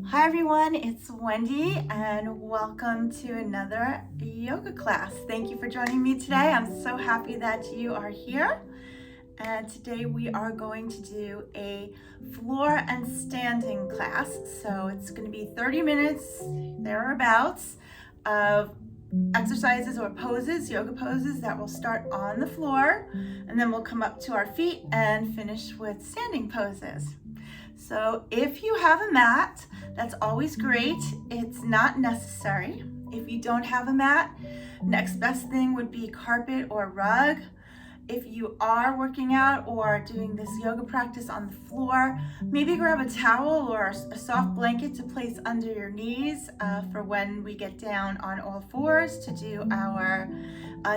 Hi everyone, it's Wendy and welcome to another yoga class. Thank you for joining me today. I'm so happy that you are here. And today we are going to do a floor and standing class. So it's going to be 30 minutes thereabouts of exercises or poses, yoga poses that will start on the floor, and then we'll come up to our feet and finish with standing poses. So if you have a mat, that's always great. It's not necessary. If you don't have a mat, next best thing would be carpet or rug. If you are working out or doing this yoga practice on the floor, maybe grab a towel or a soft blanket to place under your knees for when we get down on all fours to do our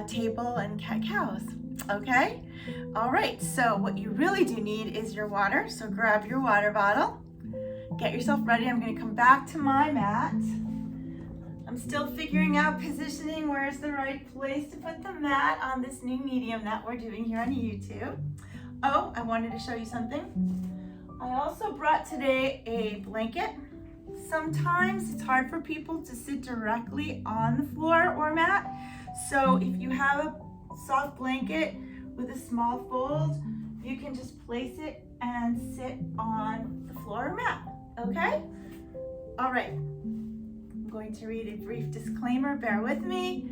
table and cat-cows, okay? All right, so what you really do need is your water, so grab your water bottle. Get yourself ready. I'm gonna come back to my mat. I'm still figuring out positioning, where's the right place to put the mat on this new medium that we're doing here on YouTube. Oh, I wanted to show you something. I also brought today a blanket. Sometimes it's hard for people to sit directly on the floor or mat. So if you have a soft blanket with a small fold, you can just place it and sit on the floor or mat, okay? All right, I'm going to read a brief disclaimer, bear with me.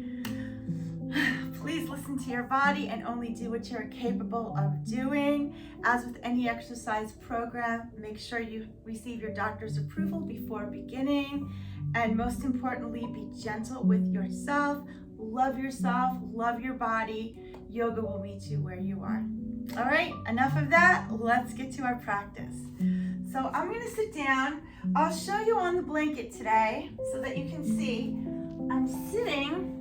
Please listen to your body and only do what you're capable of doing. As with any exercise program, make sure you receive your doctor's approval before beginning. And most importantly, be gentle with yourself, love your body. Yoga will meet you where you are. All right, enough of that. Let's get to our practice. So I'm gonna sit down. I'll show you on the blanket today so that you can see I'm sitting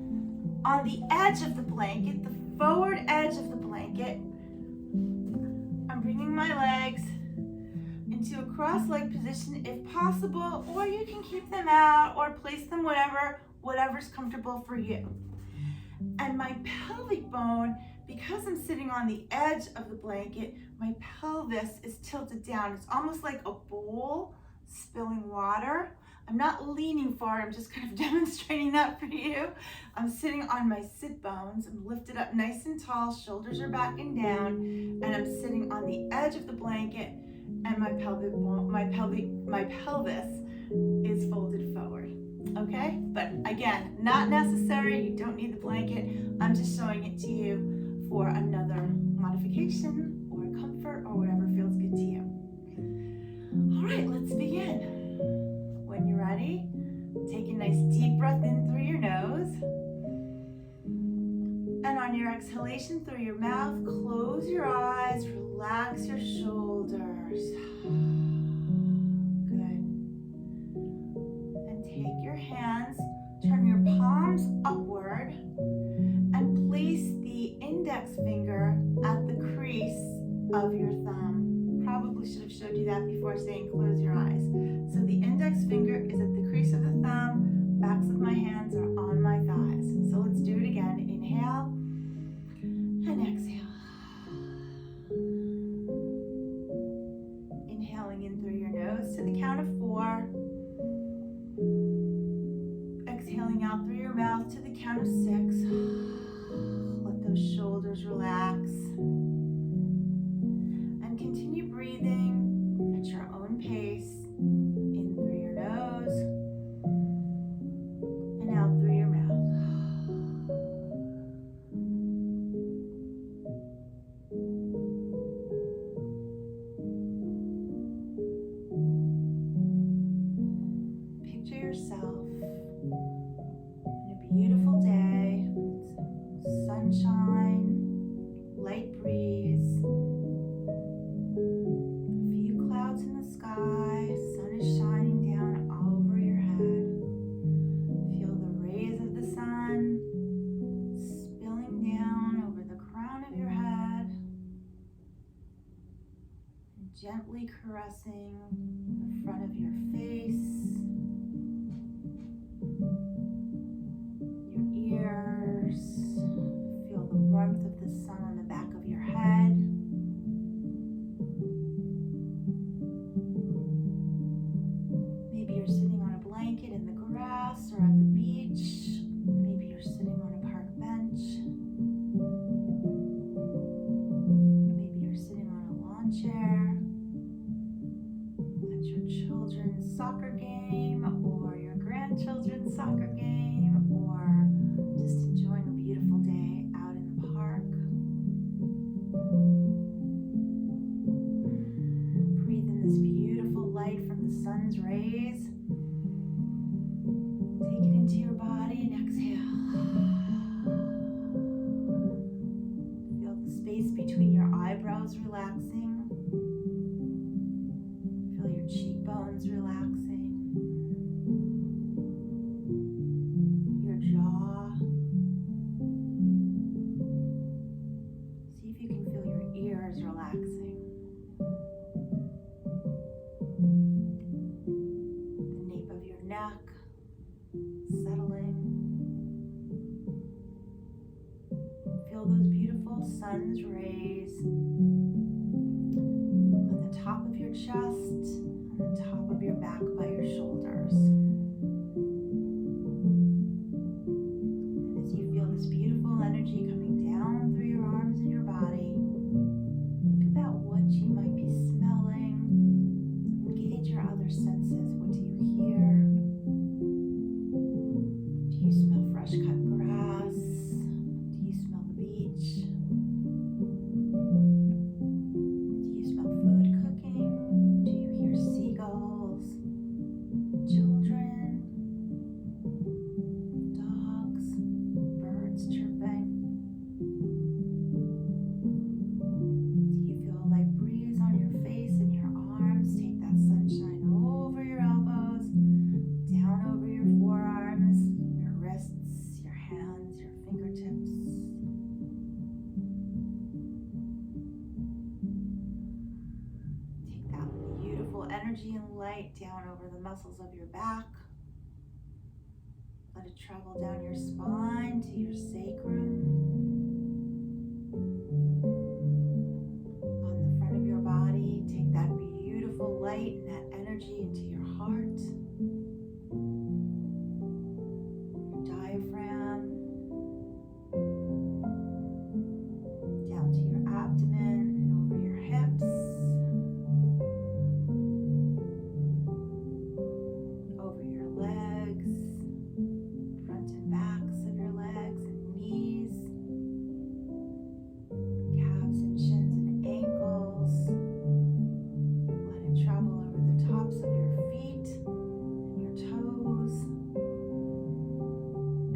on the edge of the blanket, the forward edge of the blanket. I'm bringing my legs into a cross-leg position if possible, or you can keep them out or place them whatever's comfortable for you. And my pelvic bone, because I'm sitting on the edge of the blanket, my pelvis is tilted down. It's almost like a bowl spilling water. I'm not leaning forward, I'm just kind of demonstrating that for you. I'm sitting on my sit bones. I'm lifted up nice and tall, shoulders are back and down, and I'm sitting on the edge of the blanket, and my pelvis is folded forward. Okay, but again, not necessary. You don't need the blanket. I'm just showing it to you for another modification or comfort or whatever feels good to you. All right, let's begin. When you're ready, take a nice deep breath in through your nose. And on your exhalation through your mouth, close your eyes, relax your shoulders. Good. And take your hands, turn your palms upward, and place the index finger at the crease of your thumb. Probably should have showed you that before saying close your eyes. So the index finger is at the crease of the thumb, backs of my hands are on my thighs. So let's do it again. Inhale and exhale. Inhaling in through your nose to the count of 4. Exhaling out through your mouth to the count of 6. Let those shoulders relax. And continue breathing at your own pace. In through your nose and out through your mouth. Picture yourself on a beautiful day, soccer game or your grandchildren's soccer game, or just enjoying a beautiful day out in the park. Breathe in this beautiful light from the sun's rays. Take it into your body and exhale. Feel the space between your eyebrows relaxing. Feel your cheekbones relaxing. Your jaw. See if you can feel your ears relaxing. The nape of your neck settling. Feel those beautiful sun's rays on the top of your chest, on the top of your back by your shoulders. And as you feel this beautiful energy coming down through your arms and your body, think about what you might be smelling. Engage your other senses. What do you hear? Do you smell fresh cut grass? Do you smell the beach? Do you smell food cooking? Do you hear seagulls? Children? Dogs? Birds chirping? Do you feel a light breeze on your face and your arms? Take that sunshine over your elbows, down over your forearms, your wrists, your hands, your fingertips. Take that beautiful energy and light down over the muscles of your back. Let it travel down your spine to your sacrum. On the front of your body, take that beautiful light and that energy into your heart. Your diaphragm. Down to your abdomen and over your hips. Over your legs. Front and backs of your legs and knees. Calves and shins and ankles. Let it travel over the tops of your feet and your toes.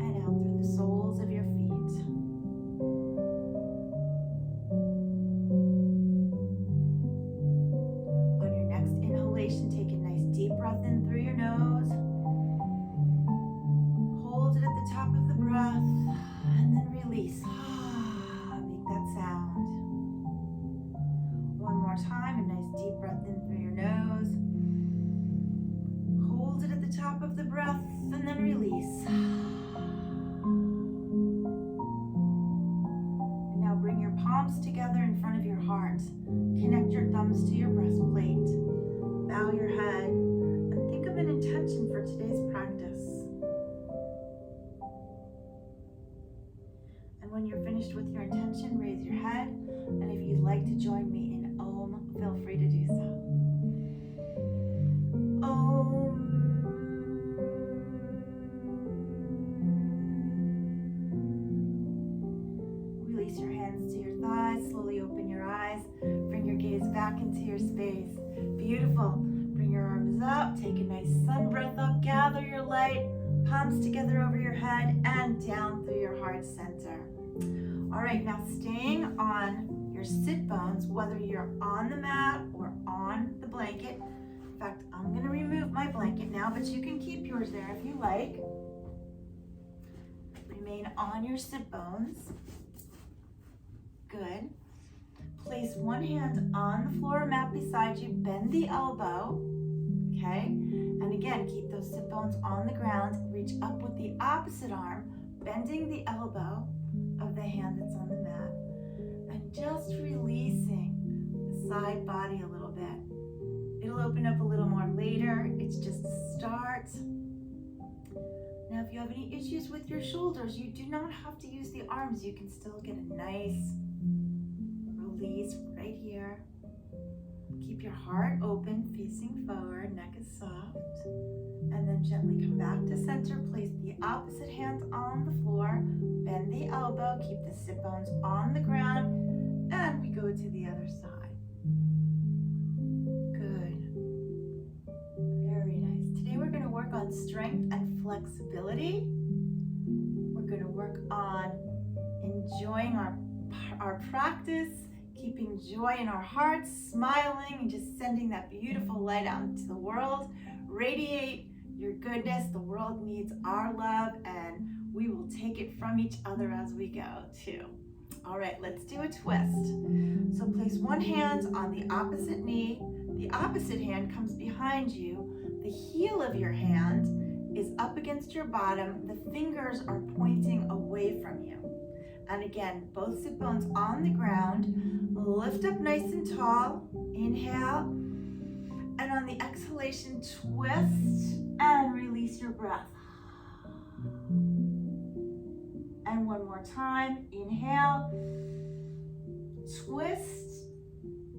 And out through the soles of your feet. On your next inhalation, take a nice deep breath in through your nose. Hold it at the top of the breath and then release. Make that sound. One more time, a nice deep breath in through your nose. Hold it at the top of the breath and then release. And now bring your palms together in front of your heart. Connect your thumbs to your breastplate. Bow your head and think of an intention for today's practice. And when you're finished with your intention, raise your head. And if you'd like to join me in Om, feel free to do so. Om. Release your hands to your thighs. Slowly open your eyes. Bring your gaze back into your space. Beautiful. Bring your arms up. Take a nice sun breath up. Gather your light. Palms together over your head and down through your heart center. All right, now staying on your sit bones, whether you're on the mat or on the blanket. In fact, I'm going to remove my blanket now, but you can keep yours there if you like. Remain on your sit bones. Good. Place one hand on the floor or mat beside you. Bend the elbow. Okay. And again, keep those sit bones on the ground. Reach up with the opposite arm, bending the elbow of the hand that's on the mat. And just releasing the side body a little bit. It'll open up a little more later. It's just a start. Now, if you have any issues with your shoulders, you do not have to use the arms. You can still get a nice release right here. Keep your heart open, facing forward, neck is soft. Gently come back to center. Place the opposite hand on the floor. Bend the elbow. Keep the sit bones on the ground. And we go to the other side. Good. Very nice. Today we're going to work on strength and flexibility. We're going to work on enjoying our practice, keeping joy in our hearts, smiling, and just sending that beautiful light out into the world. Radiate your goodness. The world needs our love, and we will take it from each other as we go too. All right, let's do a twist. So place one hand on the opposite knee. The opposite hand comes behind you. The heel of your hand is up against your bottom. The fingers are pointing away from you. And again, both sit bones on the ground. Lift up nice and tall. Inhale. And on the exhalation, twist and release your breath. And one more time. Inhale. Twist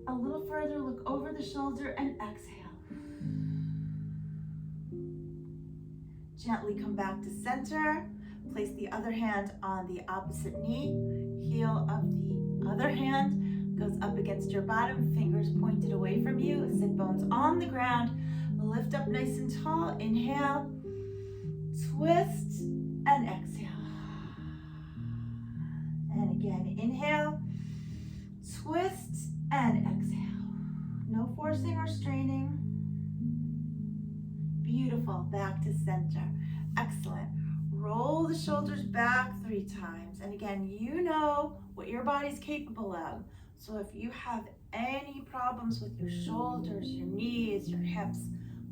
a little further. Look over the shoulder and exhale. Gently come back to center. Place the other hand on the opposite knee. Heel of the other hand goes up against your bottom. Fingers pointed away from you. Sit bones on the ground. Lift up nice and tall. Inhale. Twist and exhale. And again, inhale. Twist and exhale. No forcing or straining. Beautiful. Back to center. Excellent. Roll the shoulders back 3 times. And again, you know what your body's capable of. So if you have any problems with your shoulders, your knees, your hips,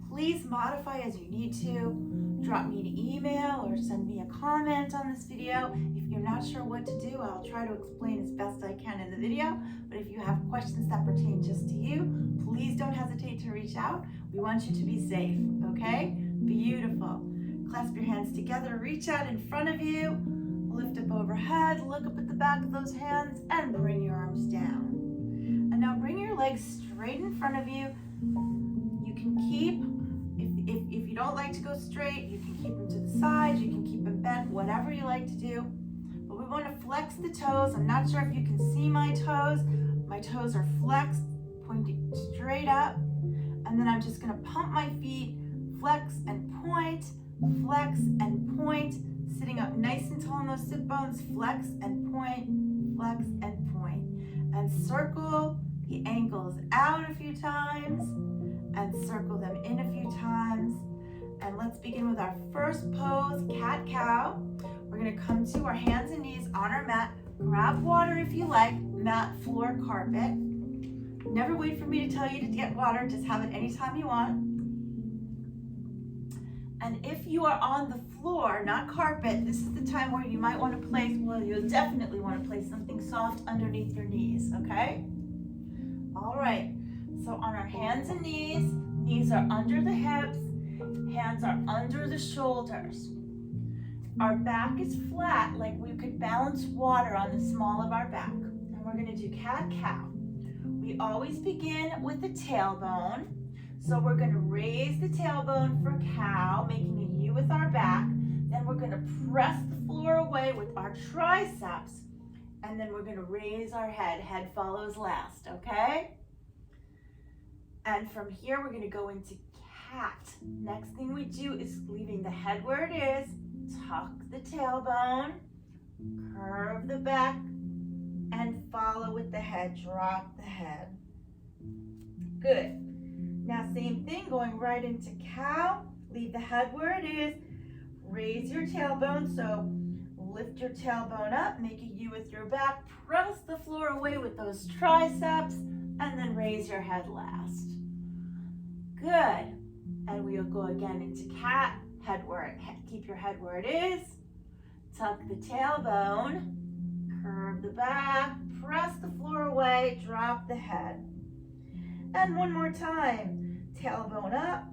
please modify as you need to. Drop me an email or send me a comment on this video. If you're not sure what to do, I'll try to explain as best I can in the video. But if you have questions that pertain just to you, please don't hesitate to reach out. We want you to be safe, okay? Beautiful. Clasp your hands together, reach out in front of you, lift up overhead, look up at the back of those hands, and bring your arms down. And now bring your legs straight in front of you. You can keep, if you don't like to go straight, you can keep them to the side, you can keep them bent, whatever you like to do. But we want to flex the toes. I'm not sure if you can see my toes. My toes are flexed, pointing straight up. And then I'm just going to pump my feet, flex and point, flex and point, sitting up nice and tall on those sit bones, flex and point, and circle the ankles out a few times and circle them in a few times. And let's begin with our first pose, cat-cow. We're going to come to our hands and knees on our mat. Grab water if you like, mat, floor, carpet. Never wait for me to tell you to get water, just have it anytime you want. And if you are on the floor, not carpet, this is the time where you might want to place, well, you'll definitely want to place something soft underneath your knees, okay? All right, so on our hands and knees are under the hips, hands are under the shoulders. Our back is flat, like we could balance water on the small of our back. And we're going to do cat-cow. We always begin with the tailbone. So we're going to raise the tailbone for cow, making a U with our back. Then we're going to press the floor away with our triceps. And then we're going to raise our head. Head follows last, okay? And from here, we're going to go into cat. Next thing we do is leaving the head where it is. Tuck the tailbone, curve the back, and follow with the head. Drop the head. Good. Now same thing, going right into cow. Leave the head where it is. Raise your tailbone, so lift your tailbone up, make a U with your back, press the floor away with those triceps, and then raise your head last. Good. And we'll go again into cat. Keep your head where it is. Tuck the tailbone, curve the back, press the floor away, drop the head. And one more time, tailbone up,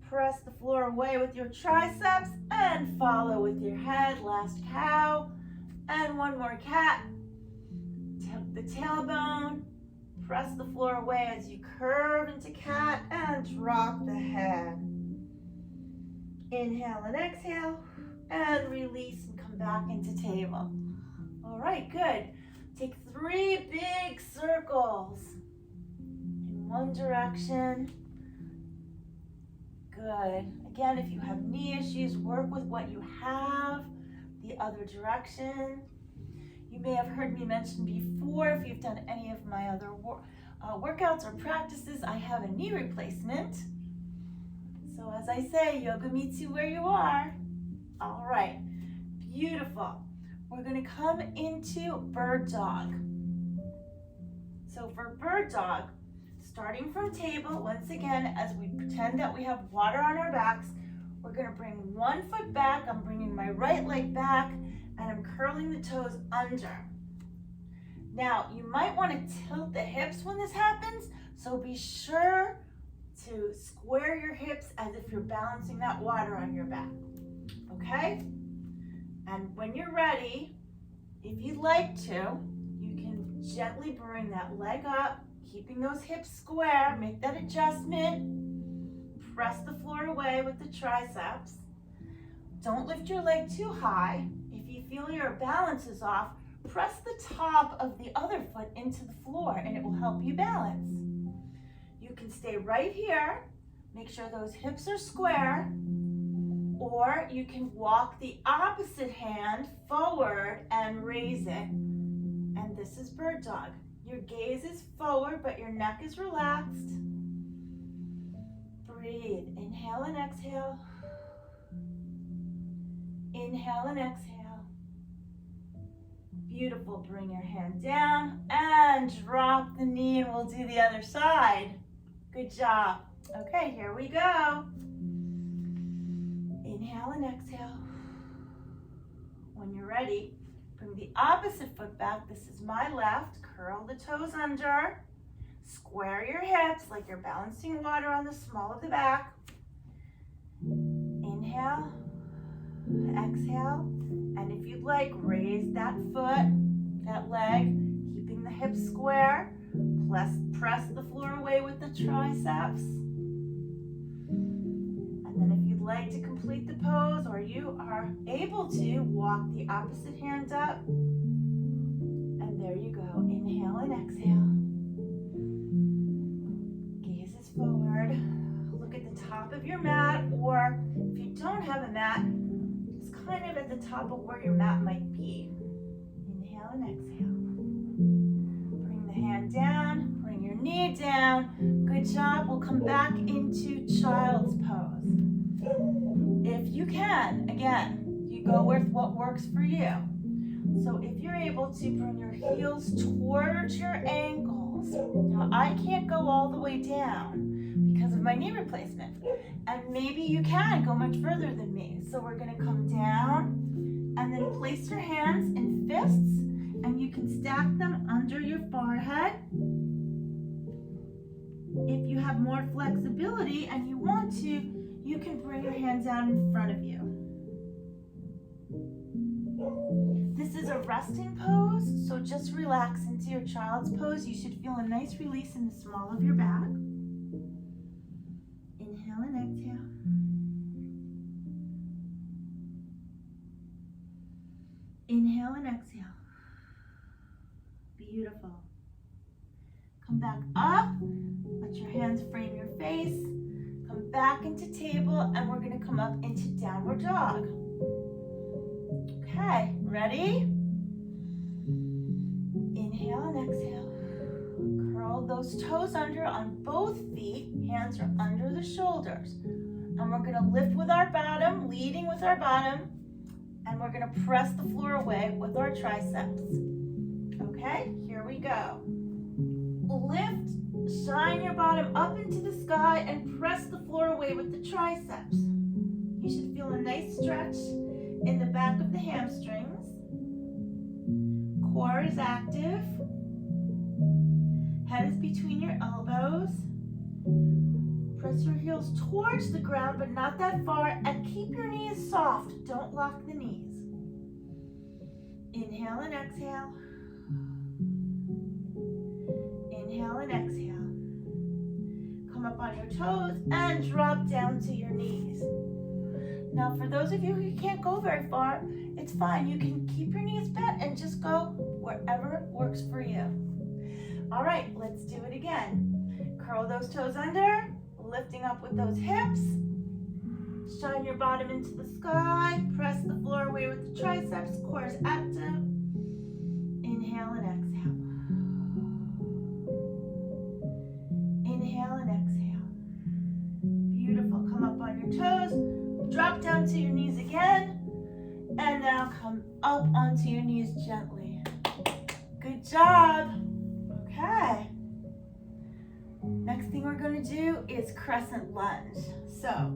press the floor away with your triceps, and follow with your head, last cow. And one more cat, tuck the tailbone, press the floor away as you curve into cat, and drop the head. Inhale and exhale, and release and come back into table. All right, good. Take 3 big circles in one direction. Good. Again, if you have knee issues, work with what you have, the other direction. You may have heard me mention before, if you've done any of my other workouts or practices, I have a knee replacement. So as I say, yoga meets you where you are. All right, beautiful. We're gonna come into bird dog. So for bird dog, starting from table, once again, as we pretend that we have water on our backs, we're gonna bring one foot back. I'm bringing my right leg back, and I'm curling the toes under. Now, you might wanna tilt the hips when this happens, so be sure to square your hips as if you're balancing that water on your back, okay? And when you're ready, if you'd like to, you can gently bring that leg up, keeping those hips square, make that adjustment, press the floor away with the triceps. Don't lift your leg too high. If you feel your balance is off, press the top of the other foot into the floor and it will help you balance. You can stay right here, make sure those hips are square, or you can walk the opposite hand forward and raise it. And this is bird dog. Your gaze is forward, but your neck is relaxed. Breathe. Inhale and exhale. Inhale and exhale. Beautiful. Bring your hand down and drop the knee, and we'll do the other side. Good job. Okay, here we go. Inhale and exhale. When you're ready, bring the opposite foot back. This is my left. Curl the toes under. Square your hips like you're balancing water on the small of the back. Inhale, exhale, and if you'd like, raise that foot, that leg, keeping the hips square. Press the floor away with the triceps. And then if you'd like to complete the pose, or you are able to, walk the opposite hand up. And there you go. Inhale and exhale. Gaze is forward. Look at the top of your mat, or if you don't have a mat, just kind of at the top of where your mat might be. Inhale and exhale. Bring the hand down. Your knee down. Good job. We'll come back into child's pose. If you can, again, you go with what works for you. So if you're able to bring your heels towards your ankles. Now I can't go all the way down because of my knee replacement. And maybe you can go much further than me. So we're gonna come down and then place your hands in fists, and you can stack them under your forehead. If you have more flexibility and you want to, you can bring your hand down in front of you. This is a resting pose, so just relax into your child's pose. You should feel a nice release in the small of your back. Inhale and exhale. Inhale and exhale. Beautiful. Come back up. Let your hands frame your face. Come back into table, and we're going to come up into downward dog. Okay, ready? Inhale and exhale. Curl those toes under on both feet. Hands are under the shoulders. And we're going to lift with our bottom, leading with our bottom, and we're going to press the floor away with our triceps. Okay, here we go. Lift, shine your bottom up into the sky, and press the floor away with the triceps. You should feel a nice stretch in the back of the hamstrings. Core is active. Head is between your elbows. Press your heels towards the ground, but not that far, and keep your knees soft. Don't lock the knees. Inhale and exhale. Inhale and exhale. Come up on your toes and drop down to your knees. Now, for those of you who can't go very far, it's fine. You can keep your knees bent and just go wherever works for you. All right, let's do it again. Curl those toes under, lifting up with those hips. Shine your bottom into the sky. Press the floor away with the triceps, core is active. Inhale and exhale. Inhale and exhale. Beautiful. Come up on your toes. Drop down to your knees again. And now come up onto your knees gently. Good job. Okay. Next thing we're going to do is crescent lunge. So,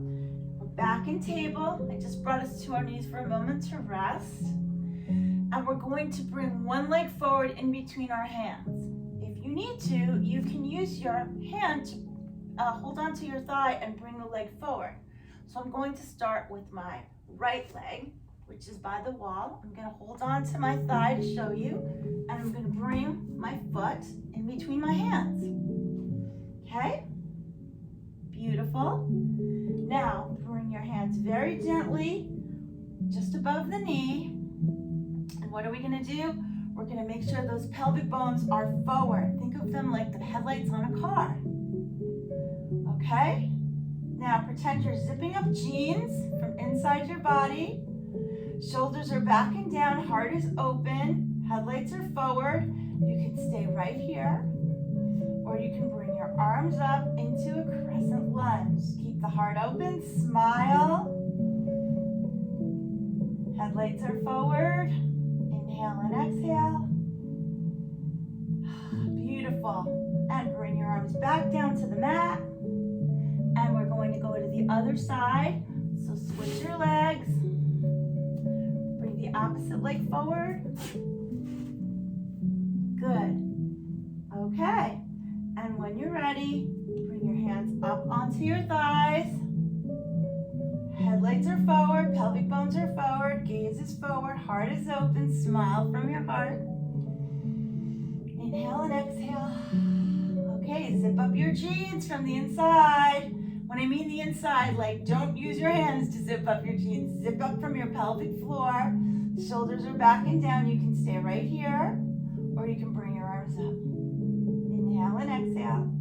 we're back in table. I just brought us to our knees for a moment to rest. And we're going to bring one leg forward in between our hands. If you need to, you can use your hand to hold onto your thigh and bring the leg forward. So I'm going to start with my right leg, which is by the wall. I'm going to hold on to my thigh to show you, and I'm going to bring my foot in between my hands. Okay? Beautiful. Now, bring your hands very gently, just above the knee. And what are we going to do? We're going to make sure those pelvic bones are forward. Think of them like the headlights on a car. Okay? Now, pretend you're zipping up jeans from inside your body. Shoulders are back and down, heart is open, headlights are forward. You can stay right here, or you can bring your arms up into a crescent lunge. Keep the heart open, smile. Headlights are forward. Inhale and exhale. Beautiful. And bring your arms back down to the mat. And we're going to go to the other side. So switch your legs. Bring the opposite leg forward. Good. Okay. And when you're ready, bring your hands up onto your thighs. Headlights are forward, pelvic bones are forward, gaze is forward, heart is open, smile from your heart. Inhale and exhale. Okay, zip up your jeans from the inside. When I mean the inside, like don't use your hands to zip up your jeans. Zip up from your pelvic floor. Shoulders are back and down. You can stay right here, or you can bring your arms up. Inhale and exhale.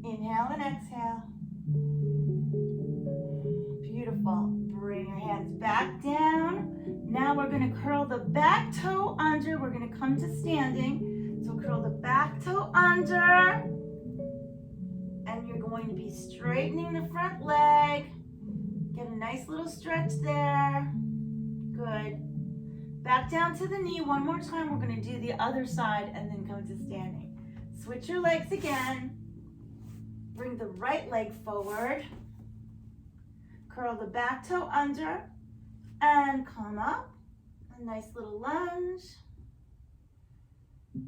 Inhale and exhale. Beautiful. Bring your hands back down. Now we're going to curl the back toe under. We're going to come to standing. So curl the back toe under. And you're going to be straightening the front leg. Get a nice little stretch there. Good. Back down to the knee. One more time. We're going to do the other side and then come to standing. Switch your legs again. Bring the right leg forward. Curl the back toe under and come up. A nice little lunge.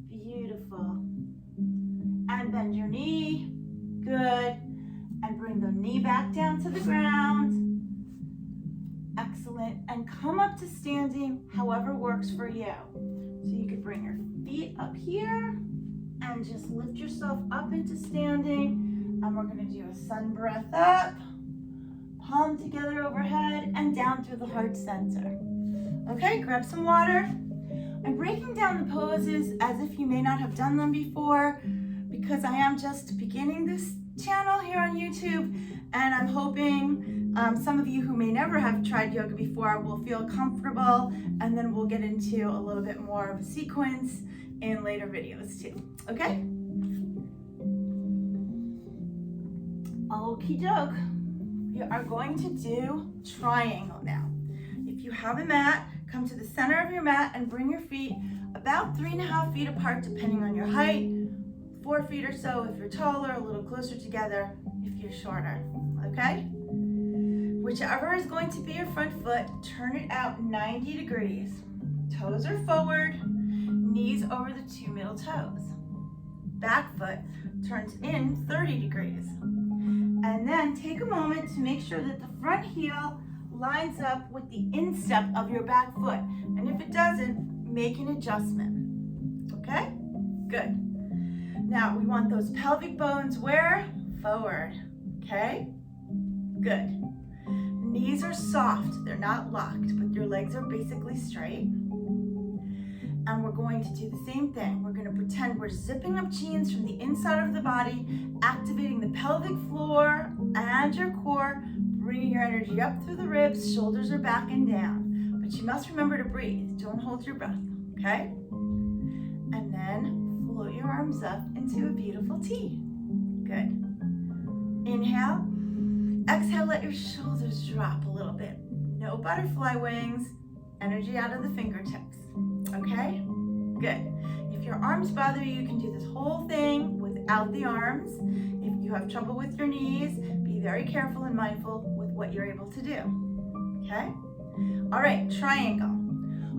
Beautiful. And bend your knee. Good. And bring the knee back down to the ground. Excellent. And come up to standing however works for you. So you could bring your feet up here and just lift yourself up into standing. And we're going to do a sun breath up. Palm together overhead and down through the heart center. Okay, grab some water. I'm breaking down the poses as if you may not have done them before because I am just beginning this channel here on YouTube, and I'm hoping some of you who may never have tried yoga before will feel comfortable, and then we'll get into a little bit more of a sequence in later videos too. Okay? Okie doke. We are going to do triangle now. If you have a mat, come to the center of your mat and bring your feet about 3.5 feet apart depending on your height. 4 feet or so if you're taller, a little closer together if you're shorter, okay? Whichever is going to be your front foot, turn it out 90 degrees. Toes are forward, knees over the 2 middle toes. Back foot turns in 30 degrees. And then take a moment to make sure that the front heel lines up with the instep of your back foot. And if it doesn't, make an adjustment. Okay? Good. Now we want those pelvic bones where? Forward. Okay? Good. Knees are soft, they're not locked, but your legs are basically straight. And we're going to do the same thing. We're going to pretend we're zipping up jeans from the inside of the body, activating the pelvic floor and your core, bringing your energy up through the ribs, shoulders are back and down. But you must remember to breathe. Don't hold your breath, okay? And then float your arms up into a beautiful T. Good. Inhale. Exhale, let your shoulders drop a little bit. No butterfly wings. Energy out of the fingertips. Okay? Good. If your arms bother you, you can do this whole thing without the arms. If you have trouble with your knees, be very careful and mindful with what you're able to do. Okay? All right, triangle.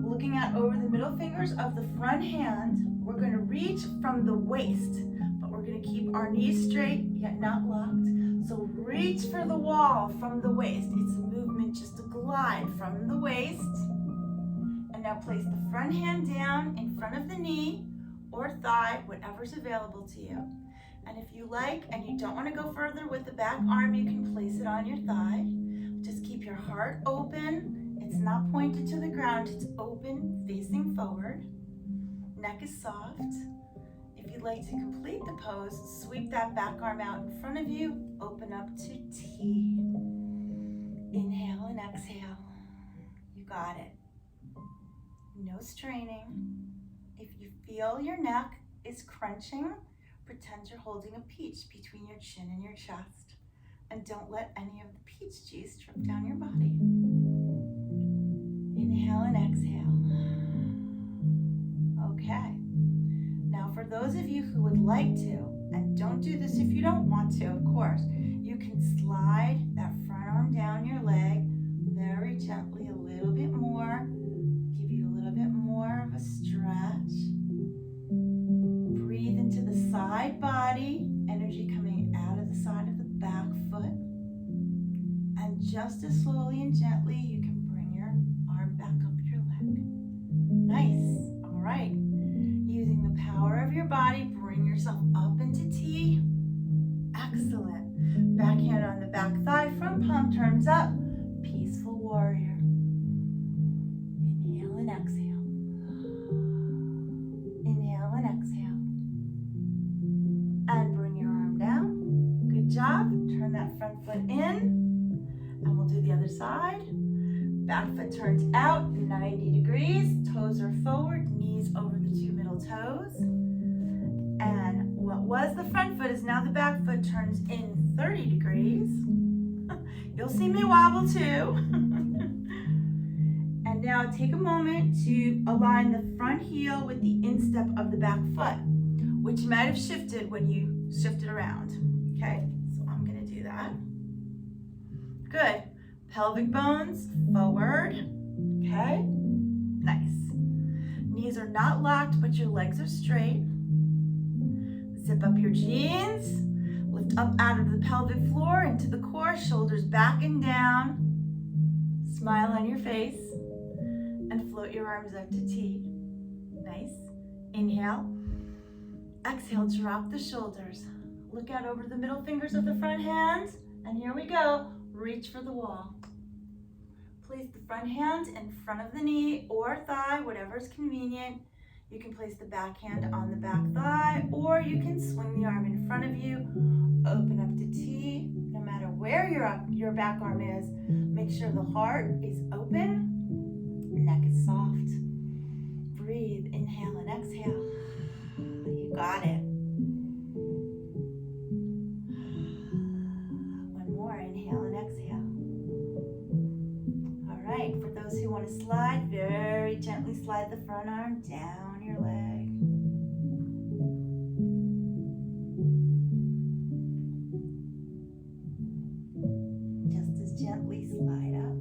Looking out over the middle fingers of the front hand, we're going to reach from the waist, but we're going to keep our knees straight, yet not locked. So reach for the wall from the waist. It's a movement, just a glide from the waist. Now place the front hand down in front of the knee or thigh, whatever's available to you. And if you like and you don't want to go further with the back arm, you can place it on your thigh. Just keep your heart open. It's not pointed to the ground, it's open, facing forward. Neck is soft. If you'd like to complete the pose, sweep that back arm out in front of you, open up to T. Inhale and exhale. You got it. No straining. If you feel your neck is crunching, pretend you're holding a peach between your chin and your chest. And don't let any of the peach juice drip down your body. Inhale and exhale. Okay. Now for those of you who would like to, and don't do this if you don't want to, of course, you can slide that front arm down your leg very gently, a little bit more. More of a stretch. Breathe into the side body, energy coming out of the side of the back foot. And just as slowly and gently, you can bring your arm back up your leg. Nice. All right. Using the power of your body, bring yourself up into T. Excellent. Back hand on the back thigh, front palm turns up. Peaceful warrior. Inhale and exhale. Job. Turn that front foot in, and we'll do the other side. Back foot turns out 90 degrees, toes are forward, knees over the two middle toes. And what was the front foot is now the back foot turns in 30 degrees. You'll see me wobble too. And now take a moment to align the front heel with the instep of the back foot, which might have shifted when you shifted around. Okay? That. Good. Pelvic bones forward. Okay. Nice. Knees are not locked, but your legs are straight. Zip up your jeans. Lift up out of the pelvic floor into the core, shoulders back and down. Smile on your face and float your arms up to T. Nice. Inhale. Exhale, drop the shoulders. Look out over the middle fingers of the front hand, and here we go. Reach for the wall. Place the front hand in front of the knee or thigh, whatever is convenient. You can place the back hand on the back thigh, or you can swing the arm in front of you, open up to T. No matter where your back arm is, make sure the heart is open, neck is soft. Breathe, inhale and exhale. You got it. For those who want to slide, very gently slide the front arm down your leg. Just as gently slide up.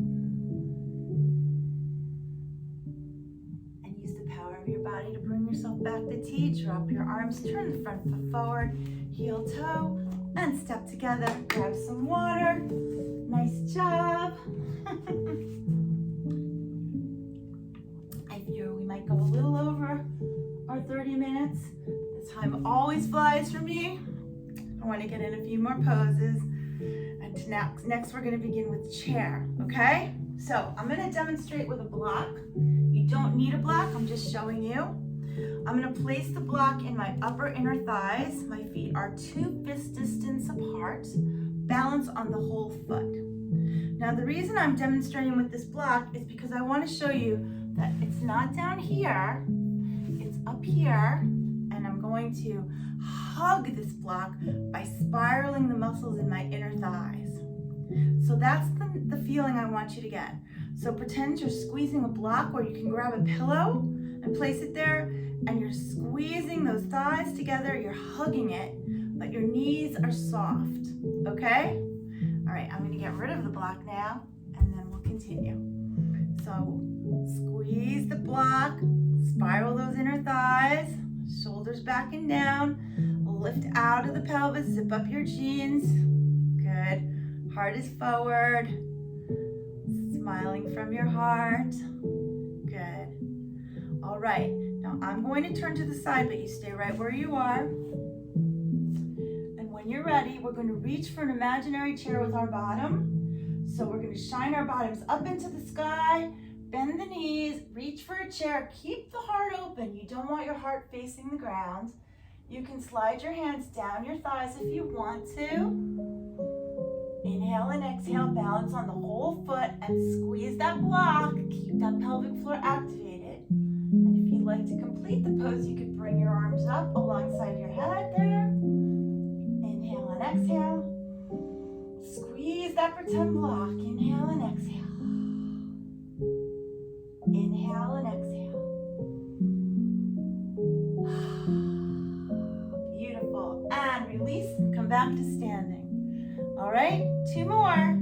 And use the power of your body to bring yourself back to T. Drop your arms, turn the front foot forward, heel toe, and step together. Grab some water. Nice job. We might go a little over our 30 minutes. The time always flies for me. I want to get in a few more poses. And Next we're going to begin with chair, okay? So I'm going to demonstrate with a block. You don't need a block, I'm just showing you. I'm going to place the block in my upper inner thighs. My feet are 2 fist distance apart. Balance on the whole foot. Now the reason I'm demonstrating with this block is because I want to show you that it's not down here, it's up here, and I'm going to hug this block by spiraling the muscles in my inner thighs. So that's the feeling I want you to get. So pretend you're squeezing a block, or you can grab a pillow and place it there, and you're squeezing those thighs together, you're hugging it, but your knees are soft, okay? All right, I'm gonna get rid of the block now, and then we'll continue. So squeeze the block, spiral those inner thighs, shoulders back and down, lift out of the pelvis, zip up your jeans. Good. Heart is forward. Smiling from your heart. Good. All right. Now I'm going to turn to the side, but you stay right where you are. And when you're ready, we're going to reach for an imaginary chair with our bottom. So we're going to shine our bottoms up into the sky, bend the knees, reach for a chair. Keep the heart open. You don't want your heart facing the ground. You can slide your hands down your thighs if you want to. Inhale and exhale, balance on the whole foot and squeeze that block. Keep that pelvic floor activated. And if you'd like to complete the pose, you could bring your arms up alongside your head there. Inhale and exhale. Squeeze that pretend block. Inhale and exhale. Inhale and exhale. Beautiful. And release and come back to standing. All right, 2 more.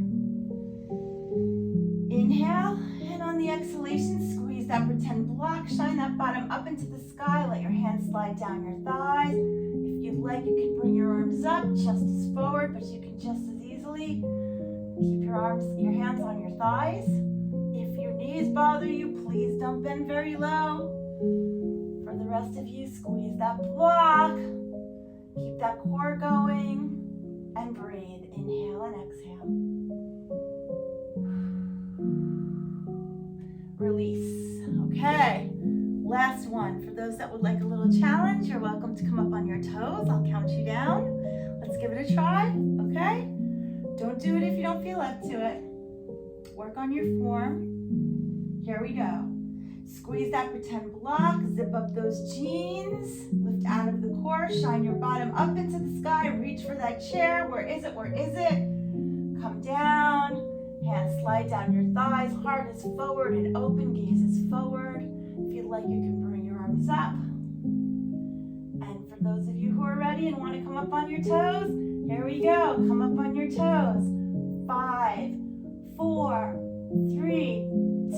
Inhale, and on the exhalation, squeeze that pretend block. Shine that bottom up into the sky. Let your hands slide down your thighs. If you'd like, you can bring your arms up, chest is forward, but you can just as easily keep your hands on your thighs. If your knees bother you, please don't bend very low. For the rest of you, squeeze that block. Keep that core going. And breathe. Inhale and exhale. Release. Okay. Last one. For those that would like a little challenge, you're welcome to come up on your toes. I'll count you down. Let's give it a try. Okay? Don't do it if you don't feel up to it. Work on your form. Here we go. Squeeze that pretend block. Zip up those jeans. Lift out of the core. Shine your bottom up into the sky. Reach for that chair. Where is it? Where is it? Come down. Hands slide down your thighs. Heart is forward and open. Gaze is forward. If you'd like, you can bring your arms up. And for those of you who are ready and want to come up on your toes, here we go. Come up on your toes. 5, 4, 3,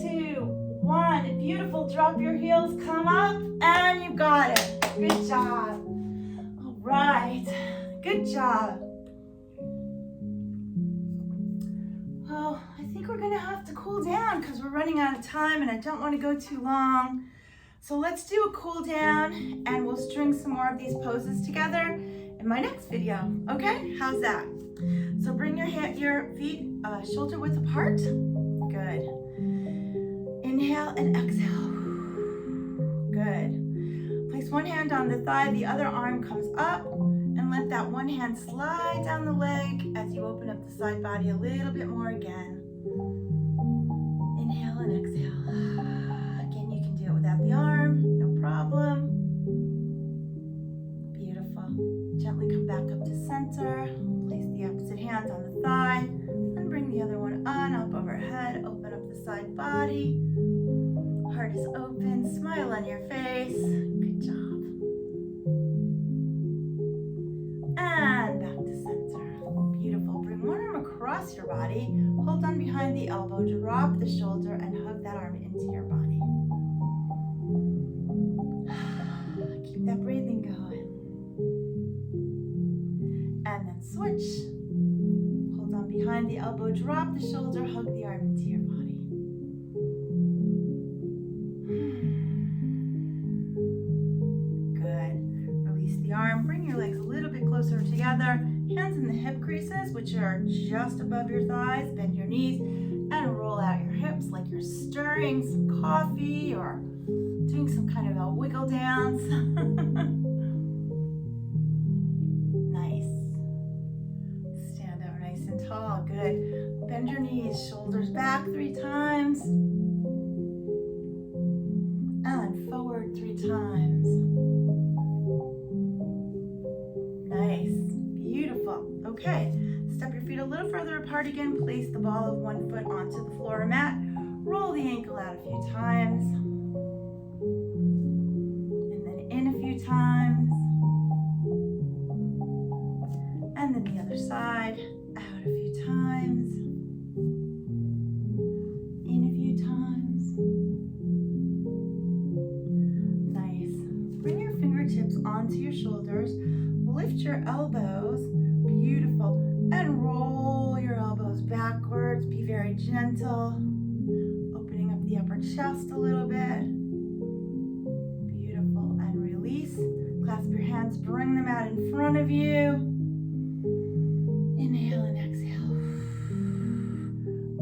2, 1. Beautiful. Drop your heels. Come up. And you got it. Good job. All right. Good job. Well, I think we're going to have to cool down because we're running out of time and I don't want to go too long. So let's do a cool down and we'll string some more of these poses together in my next video. Okay? How's that? So bring your feet shoulder width apart. Good. Inhale and exhale. Good. Place one hand on the thigh, the other arm comes up, and let that one hand slide down the leg as you open up the side body a little bit more again. Inhale and exhale. Again, you can do it without the arm, no problem. Beautiful. Gently come back up to center. Place the opposite hand on the thigh, and bring the other one on, up overhead. Open up the side body. Heart is open. Smile on your face. Good job. And back to center. Beautiful. Bring one arm across your body. Hold on behind the elbow. Drop the shoulder and hug that arm into your body. Keep that breathing going. And then switch. Hold on behind the elbow. Drop the shoulder. Hug the arm into your body. Good. Release the arm. Bring your legs a little bit closer together. Hands in the hip creases, which which are just above your thighs. Bend your knees and roll out your hips like you're stirring some coffee or doing some kind of a wiggle dance. Nice. Stand up nice and tall. Good. Bend your knees, shoulders back 3 times. And forward 3 times. Nice. Beautiful. Okay. Step your feet a little further apart again. Place the ball of one foot onto the floor or mat. Roll the ankle out a few times. And then in a few times. And then the other side. Out a few times. In a few times. Nice. Bring your fingertips onto your shoulders. Lift your elbows. Beautiful. And roll your elbows backwards. Be very gentle. Opening up the upper chest a little bit. Beautiful. And release. Clasp your hands. Bring them out in front of you. Inhale and exhale.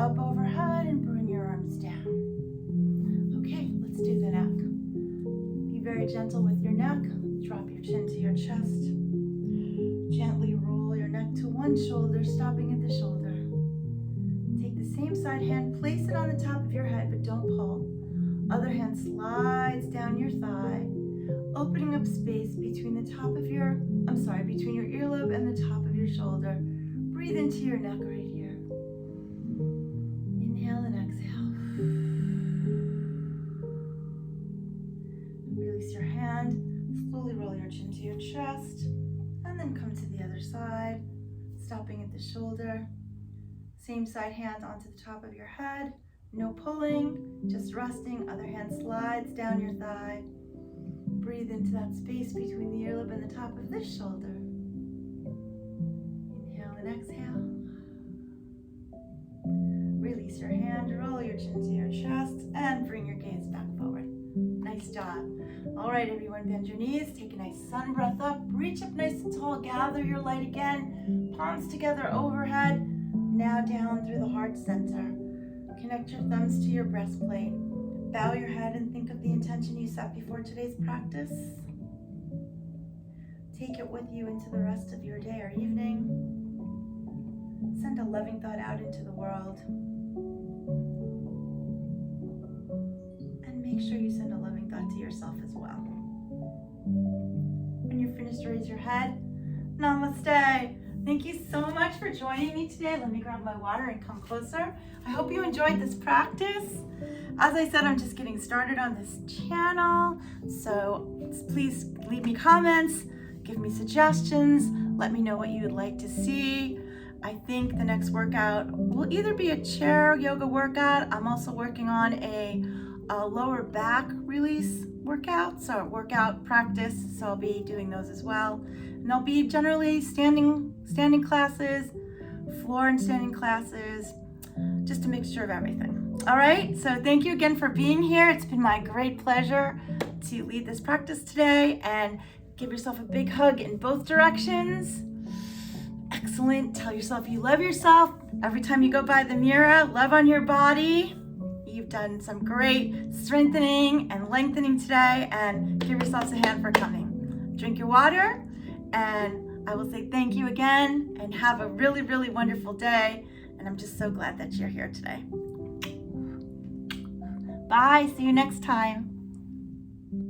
Up overhead and bring your arms down. Okay, let's do the neck. Be very gentle with your neck. Drop your chin to your chest. Gently roll your neck to one shoulder, stopping at the shoulder. Take the same side hand, place it on the top of your head, but don't pull. Other hand slides down your thigh, opening up space between the top of your, between your earlobe and the top of your shoulder. Breathe into your neck right here. Inhale and exhale. Release your hand. Slowly roll your chin to your chest. And then come to the other side, stopping at the shoulder. Same side hand onto the top of your head. No pulling, just resting. Other hand slides down your thigh. Breathe into that space between the earlobe and the top of this shoulder. Inhale and exhale. Release your hand, roll your chin to your chest, and bring your gaze back forward. Nice job. All right, everyone, bend your knees. Take a nice sun breath up. Reach up nice and tall. Gather your light again. Palms together overhead. Now down through the heart center. Connect your thumbs to your breastplate. Bow your head and think of the intention you set before today's practice. Take it with you into the rest of your day or evening. Send a loving thought out into the world. And make sure you send a loving thought to yourself as well. When you're finished, raise your head. Namaste. Thank you so much for joining me today. Let me grab my water and come closer. I hope you enjoyed this practice. As I said, I'm just getting started on this channel. So please leave me comments, give me suggestions, let me know what you would like to see. I think the next workout will either be a chair yoga workout. I'm also working on a lower back release workout, so workout practice. So I'll be doing those as well. And they'll be generally standing classes, floor and standing classes, just a mixture of everything. All right, so thank you again for being here. It's been my great pleasure to lead this practice today, and give yourself a big hug in both directions. Excellent. Tell yourself you love yourself. Every time you go by the mirror, love on your body. You've done some great strengthening and lengthening today, and give yourselves a hand for coming. Drink your water, and I will say thank you again, and have a really, really wonderful day. And I'm just so glad that you're here today. Bye. See you next time.